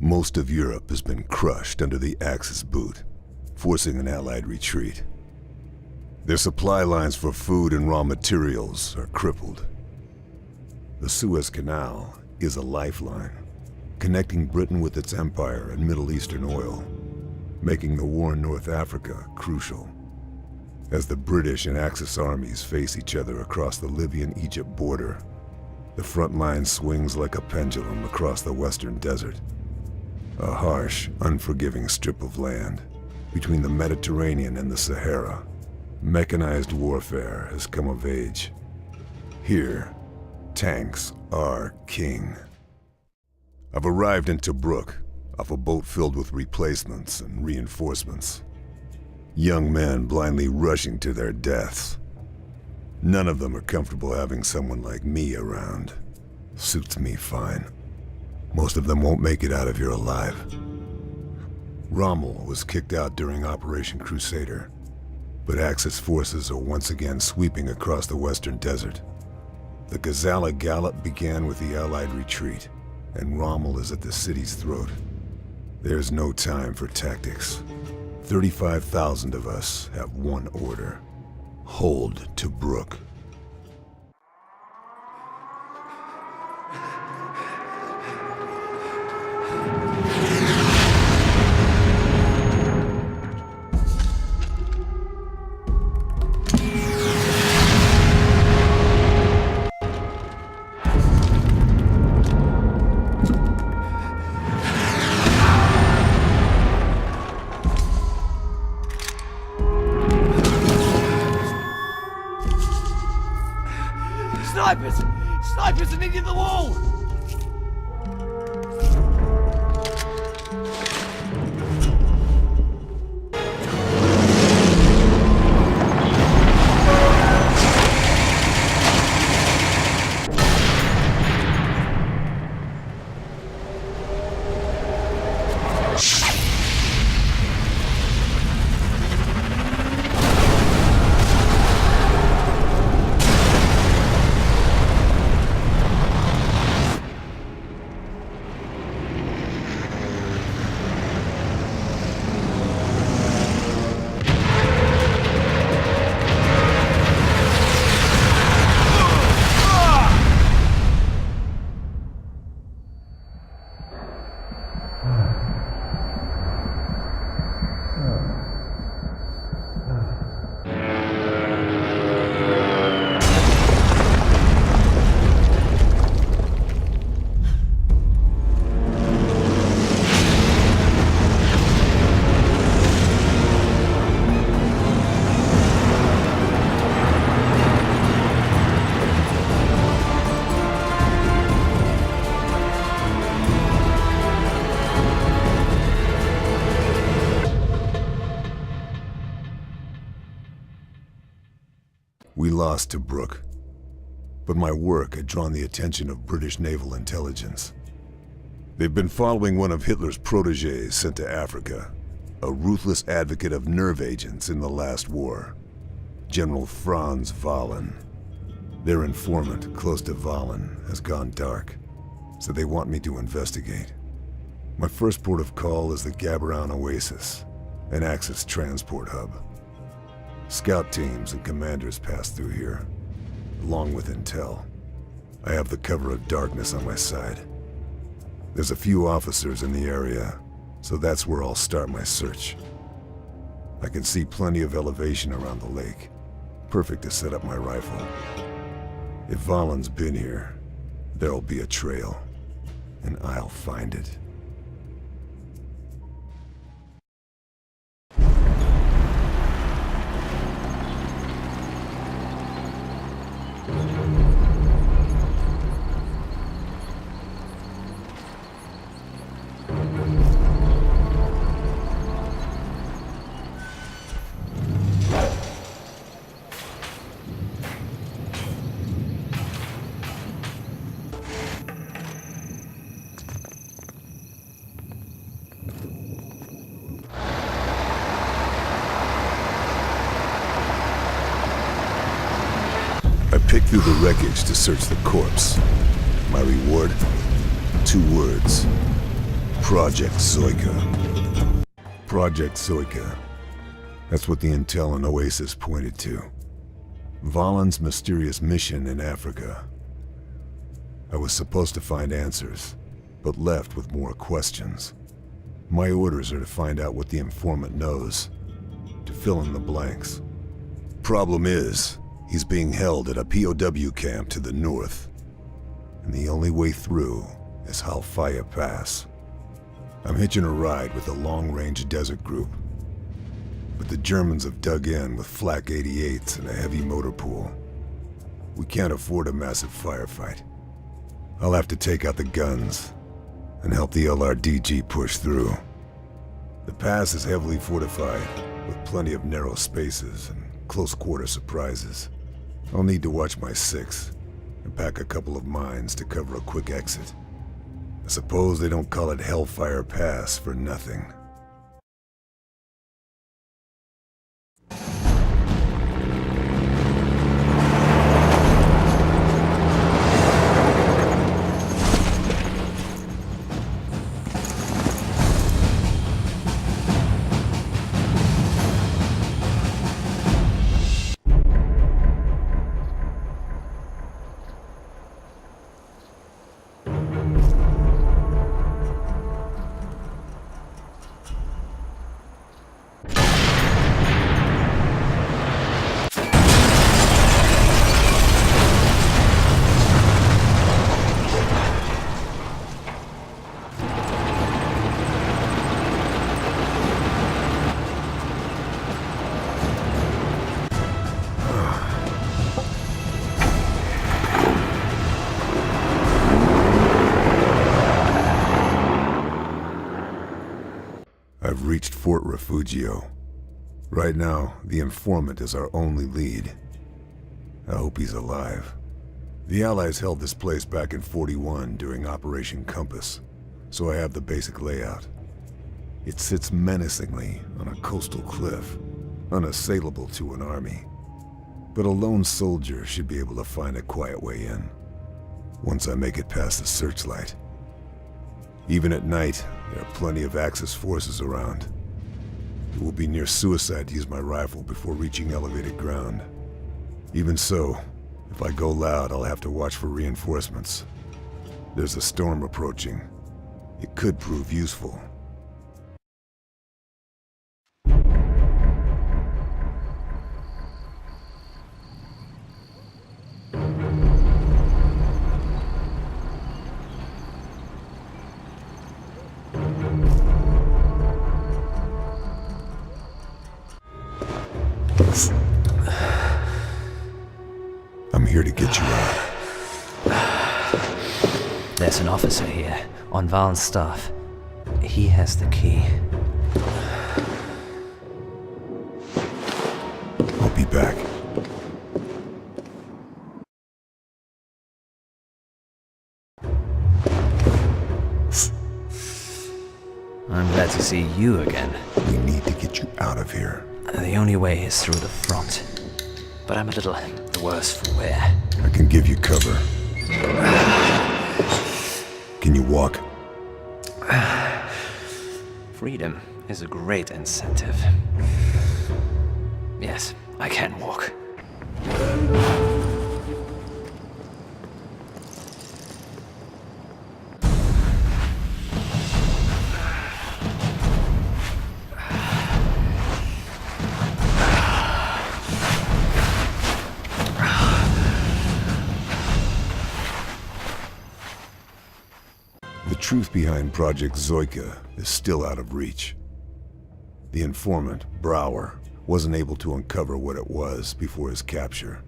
Most of Europe has been crushed under the Axis boot, forcing an Allied retreat. Their supply lines for food and raw materials are crippled. The Suez Canal is a lifeline, connecting Britain with its empire and Middle Eastern oil, making the war in North Africa crucial. As the British and Axis armies face each other across the Libyan-Egypt border, the front line swings like a pendulum across the western desert. A harsh, unforgiving strip of land between the Mediterranean and the Sahara. Mechanized warfare has come of age. Here, tanks are king. I've arrived in Tobruk off a boat filled with replacements and reinforcements. Young men blindly rushing to their deaths. None of them are comfortable having someone like me around. Suits me fine. Most of them won't make it out of here alive. Rommel was kicked out during Operation Crusader, but Axis forces are once again sweeping across the western desert. The Gazala Gallop began with the Allied retreat, and Rommel is at the city's throat. There's no time for tactics. 35,000 of us have one order. Hold Tobruk. Snipers! Snipers are needing the wall! We lost Tobruk, but my work had drawn the attention of British naval intelligence. They've been following one of Hitler's protégés sent to Africa, a ruthless advocate of nerve agents in the last war, General Franz Wahlen. Their informant close to Wahlen has gone dark, so they want me to investigate. My first port of call is the Gabaran Oasis, an Axis transport hub. Scout teams and commanders pass through here, along with intel. I have the cover of darkness on my side. There's a few officers in the area, so that's where I'll start my search. I can see plenty of elevation around the lake, perfect to set up my rifle. If Wahlen's been here, there'll be a trail, and I'll find it. Pick through the wreckage to search the corpse. My reward? 2 words. Project Zoika. Project Zoika. That's what the intel on Oasis pointed to. Valen's mysterious mission in Africa. I was supposed to find answers, but left with more questions. My orders are to find out what the informant knows, to fill in the blanks. Problem is, he's being held at a POW camp to the north, and the only way through is Hellfire Pass. I'm hitching a ride with a long-range desert group, but the Germans have dug in with flak 88s and a heavy motor pool. We can't afford a massive firefight. I'll have to take out the guns and help the LRDG push through. The pass is heavily fortified, with plenty of narrow spaces and close-quarter surprises. I'll need to watch my six and pack a couple of mines to cover a quick exit. I suppose they don't call it Hellfire Pass for nothing. I've reached Fort Refugio. Right now, the informant is our only lead. I hope he's alive. The Allies held this place back in '41 during Operation Compass, so I have the basic layout. It sits menacingly on a coastal cliff, unassailable to an army. But a lone soldier should be able to find a quiet way in, once I make it past the searchlight. Even at night, there are plenty of Axis forces around. It will be near suicide to use my rifle before reaching elevated ground. Even so, if I go loud, I'll have to watch for reinforcements. There's a storm approaching. It could prove useful. I'm here to get you out. There's an officer here, on Valen's staff. He has the key. I'll be back. I'm glad to see you again. We need to get you out of here. The only way is through the front. But I'm a little the worse for wear. I can give you cover. Can you walk? Freedom is a great incentive. Yes, I can walk. The truth behind Project Zoika is still out of reach. The informant, Brower, wasn't able to uncover what it was before his capture,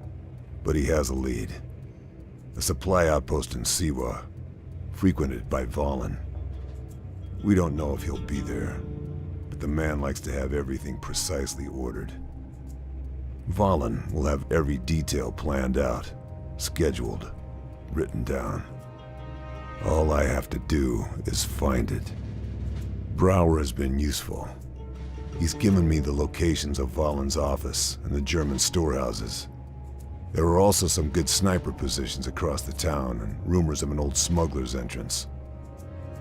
but he has a lead. A supply outpost in Siwa, frequented by Valen. We don't know if he'll be there, but the man likes to have everything precisely ordered. Valen will have every detail planned out, scheduled, written down. All I have to do is find it. Brower has been useful. He's given me the locations of Valen's office and the German storehouses. There are also some good sniper positions across the town and rumors of an old smuggler's entrance.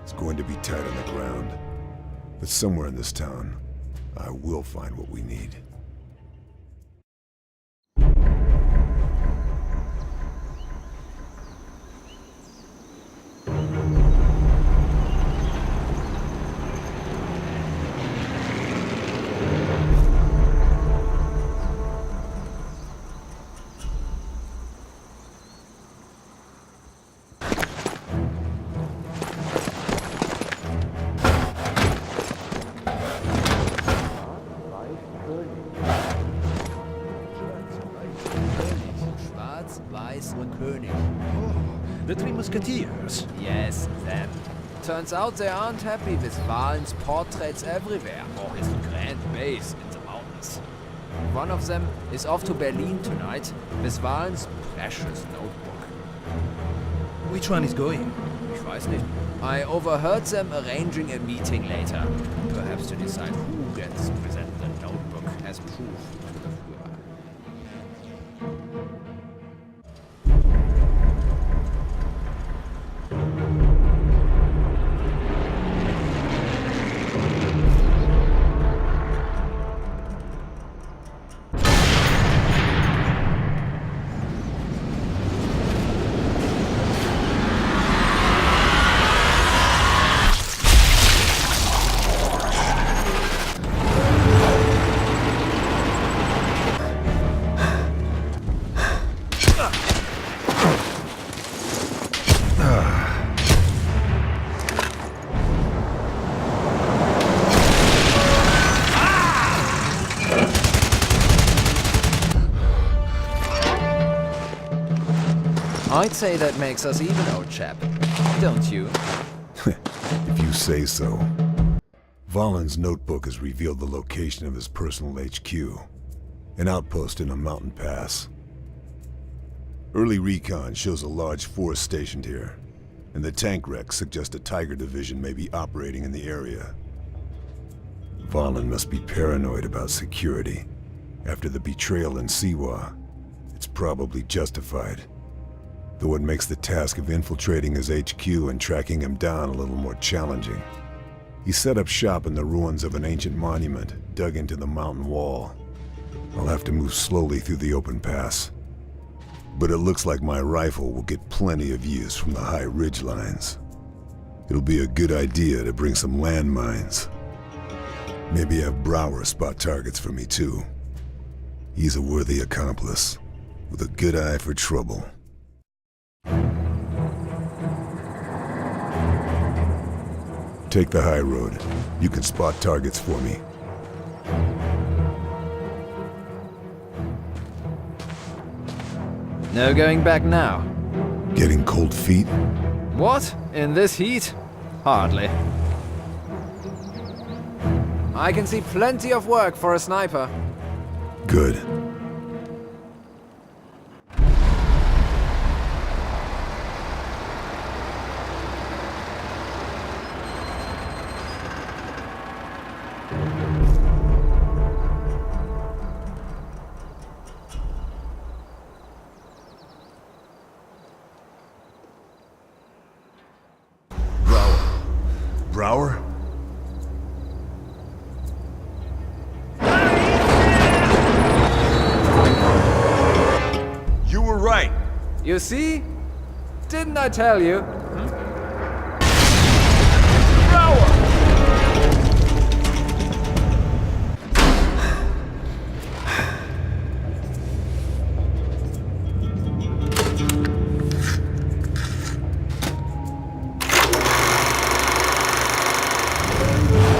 It's going to be tight on the ground. But somewhere in this town, I will find what we need. The Three Musketeers. Yes, them. Turns out they aren't happy with Valen's portraits everywhere, or his grand base in the mountains. One of them is off to Berlin tonight with Valen's precious notebook. Which one is going? Ich weiß nicht. I overheard them arranging a meeting later, perhaps to decide who gets to present the notebook as proof to the Führer. I'd say that makes us even, old chap. Don't you? If you say so. Valen's notebook has revealed the location of his personal HQ, an outpost in a mountain pass. Early recon shows a large force stationed here, and the tank wrecks suggest a Tiger division may be operating in the area. Valen must be paranoid about security. After the betrayal in Siwa, it's probably justified. Though it makes the task of infiltrating his HQ and tracking him down a little more challenging. He set up shop in the ruins of an ancient monument dug into the mountain wall. I'll have to move slowly through the open pass. But it looks like my rifle will get plenty of use from the high ridge lines. It'll be a good idea to bring some landmines. Maybe have Brower spot targets for me too. He's a worthy accomplice, with a good eye for trouble. Take the high road. You can spot targets for me. No going back now. Getting cold feet? What? In this heat? Hardly. I can see plenty of work for a sniper. Good. Brower? You were right. You see? Didn't I tell you?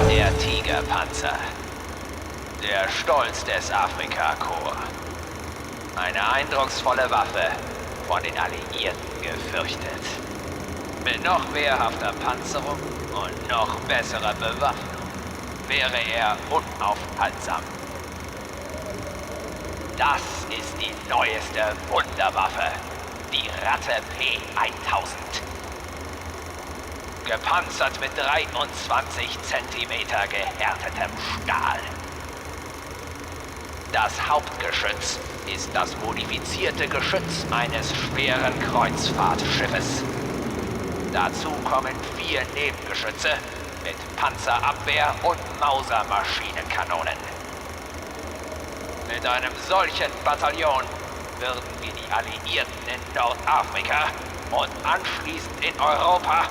Der Tigerpanzer. Der Stolz des Afrika-Korps. Eine eindrucksvolle Waffe, von den Alliierten gefürchtet. Mit noch wehrhafter Panzerung und noch besserer Bewaffnung wäre er unaufhaltsam. Das ist die neueste Wunderwaffe, die Ratte P1000. Gepanzert mit 23 cm gehärtetem Stahl. Das Hauptgeschütz ist das modifizierte Geschütz eines schweren Kreuzfahrtschiffes. Dazu kommen 4 Nebengeschütze mit Panzerabwehr und Mauser-Maschinenkanonen. Mit einem solchen Bataillon würden wir die Alliierten in Nordafrika und anschließend in Europa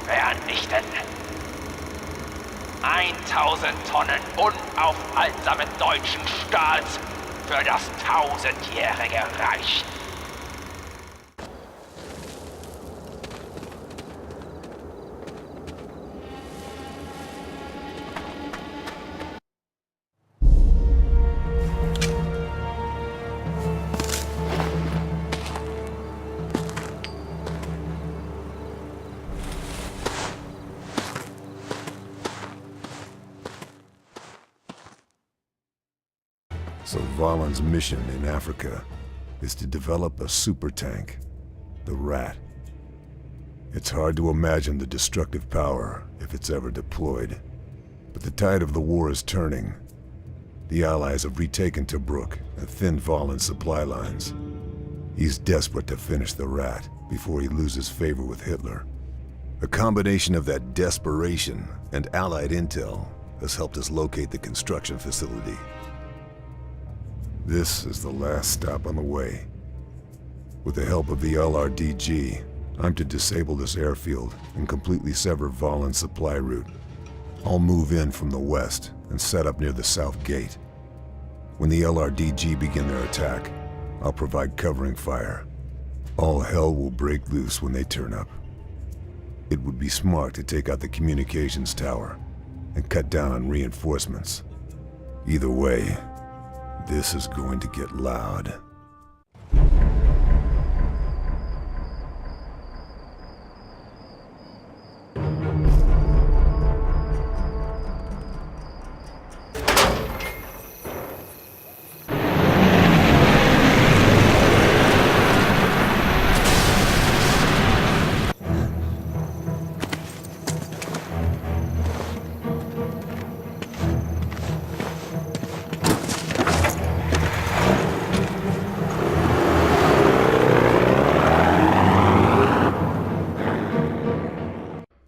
vernichten. 1000 Tonnen unaufhaltsamen deutschen Stahls für das 1000-jährige Reich. So Valen's mission in Africa is to develop a super tank, the Rat. It's hard to imagine the destructive power if it's ever deployed. But the tide of the war is turning. The Allies have retaken Tobruk and thinned Valen's supply lines. He's desperate to finish the Rat before he loses favor with Hitler. A combination of that desperation and Allied intel has helped us locate the construction facility. This is the last stop on the way. With the help of the LRDG, I'm to disable this airfield and completely sever Valen's supply route. I'll move in from the west and set up near the south gate. When the LRDG begin their attack, I'll provide covering fire. All hell will break loose when they turn up. It would be smart to take out the communications tower and cut down on reinforcements. Either way, this is going to get loud.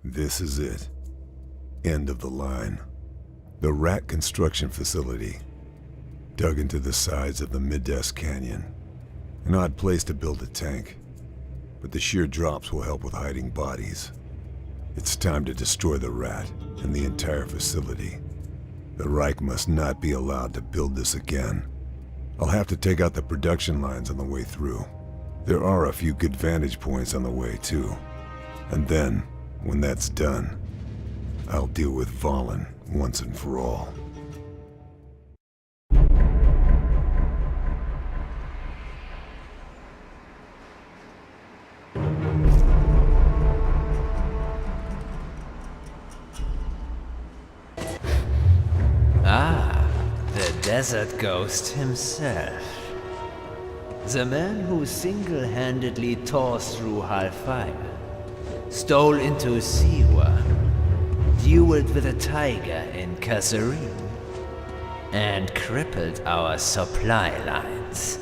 This is it. End of the line. The Rat construction facility, dug into the sides of the Mides Canyon. An odd place to build a tank, but the sheer drops will help with hiding bodies. It's time to destroy the Rat and the entire facility. The Reich must not be allowed to build this again. I'll have to take out the production lines on the way through. There are a few good vantage points on the way too. And then, when that's done, I'll deal with Valen once and for all. Ah, the desert ghost himself. The man who single-handedly tore through Hellfire, stole into Siwa, dueled with a tiger in Kasserine, and crippled our supply lines.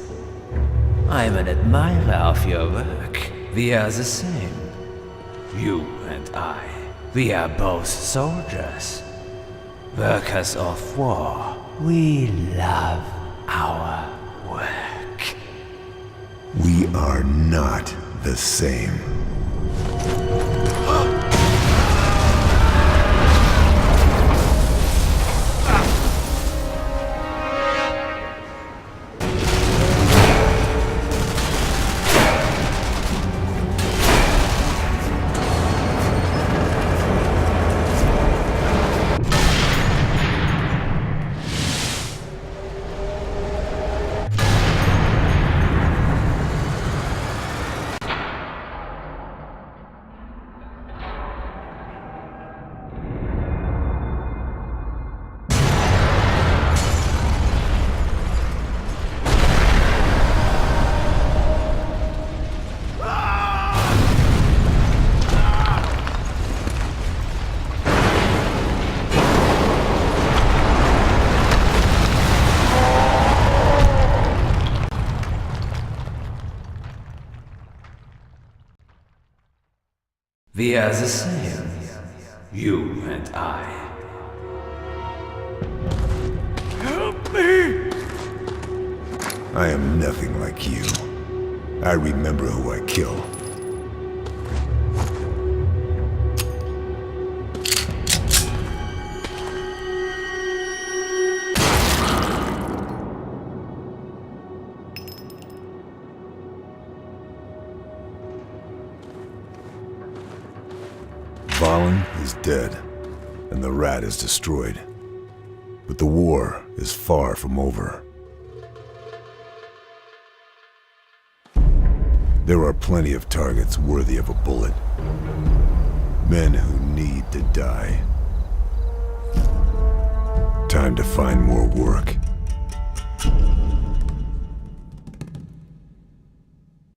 I'm an admirer of your work. We are the same. You and I. We are both soldiers. Workers of war. We love our work. We are not the same. We are the same. You and I. Help me! I am nothing like you. I remember who I kill. Valen is dead, and the rat is destroyed. But the war is far from over. There are plenty of targets worthy of a bullet. Men who need to die. Time to find more work.